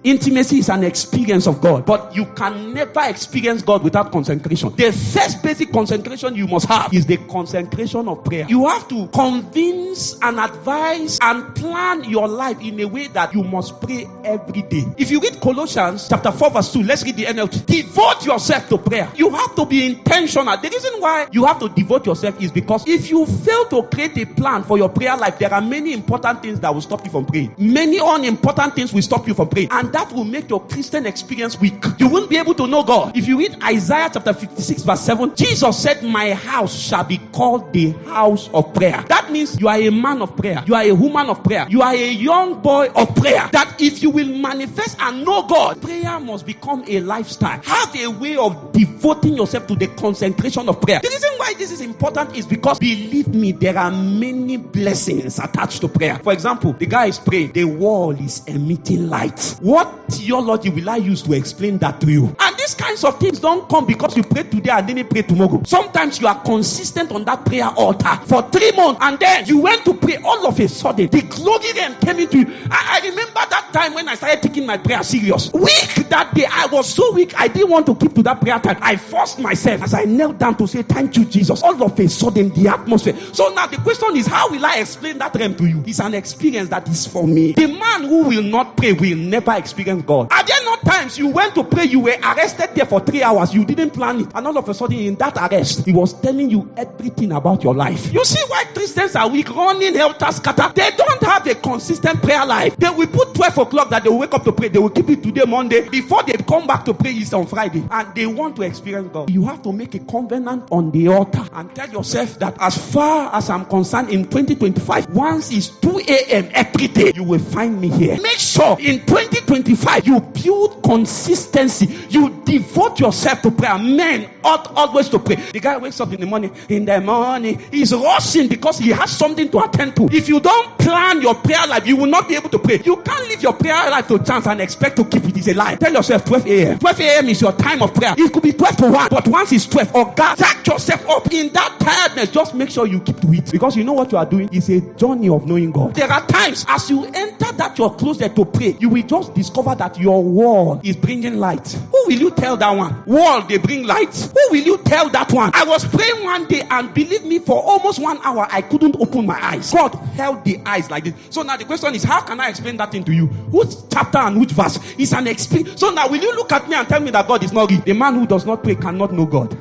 Intimacy is an experience of God, but you can never experience God without consecration. The first basic consecration you must have is the consecration of prayer. You have to convince and advise and plan your life in a way that you must pray every day. If you read Colossians chapter 4 verse 2, let's read the NLT. Devote yourself to prayer. You have to be intentional. The reason why you have to devote yourself is because if you fail to create a plan for your prayer life, there are many important things that will stop you from praying. Many unimportant things will stop you from praying. And that will make your Christian experience weak. You won't be able to know God. If you read Isaiah chapter 56 verse 7, Jesus said, my house shall be called the house of prayer. That means you are a man of prayer. You are a woman of prayer. You are a young boy of prayer. That if you will manifest and know God, prayer must become a lifestyle. Have a way of devoting yourself to the concentration of prayer. The reason why this is important is because, believe me, there are many blessings attached to prayer. For example, the guy is praying, the wall is emitting light. What theology will I use to explain that to you? And these kinds of things don't come because you pray today and didn't pray tomorrow. Sometimes you are consistent on that prayer altar for 3 months, and then you went to pray, all of a sudden the glory realm came into you. I remember that time when I started taking my prayer serious. Weak that day, I was so weak, I didn't want to keep to that prayer time. I forced myself as I knelt down to say, thank you, Jesus. All of a sudden, the atmosphere. So now the question is, how will I explain that realm to you? It's an experience that is for me. The man who will not pray will never experience God. Are there not times you went to pray, you were arrested there for 3 hours, you didn't plan it, and all of a sudden in that arrest, he was telling you everything about your life? You see why Christians are weak, running helter scatter? They don't have a consistent prayer life. They will put 12 o'clock that they will wake up to pray. They will keep it today, Monday. Before they come back to pray, it's on Friday. And they want to experience God. You have to make a covenant on the altar and tell yourself that as far as I'm concerned, in 2025, once it's 2 a.m. every day, you will find me here. Make sure in 2025 you build consistency. You devote yourself to prayer. Men ought always to pray. The guy wakes up in the morning. He's rushing because he has something to attend to. If you don't plan your prayer life, you will not be able to pray. You can't live your prayer life to chance and expect to keep it. It's a lie. Tell yourself 12 a.m. 12 a.m. is your time of prayer. It could be 12 to 1, but once it's 12, or God, jack yourself up in that tiredness. Just make sure you keep to it, because you know what you are doing is a journey of knowing God. There are times as you enter that your closet to pray, you will just discover that your wall is bringing light. Who will you tell that one? Wall, they bring light. Who will you tell that one? I was praying one day, and believe me, for almost 1 hour I couldn't open my eyes. God held the eyes like this. So now the question is, how can I explain that thing to you? Which chapter and which verse? It's an experience. So now will you look at me and tell me that God is not real? The man who does not pray cannot know God.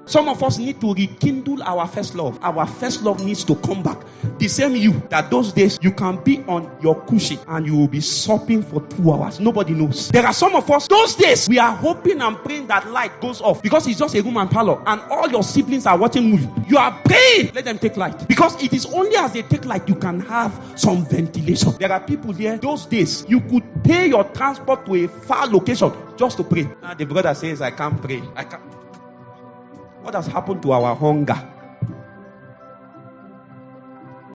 Some of us need to rekindle our first love. Our first love needs to come back. The same you that those days you can be on your cushion and you will be sopping for 2 hours. Nobody knows. There are some of us, those days we are hoping and praying that light goes off because it's just a room and parlor and all your siblings are watching movie. You are praying, let them take light, because it is only as they take light you can have some ventilation. There are people there, those days you could pay your transport to a far location just to pray. Now the brother says, I can't pray. I can't. What has happened to our hunger?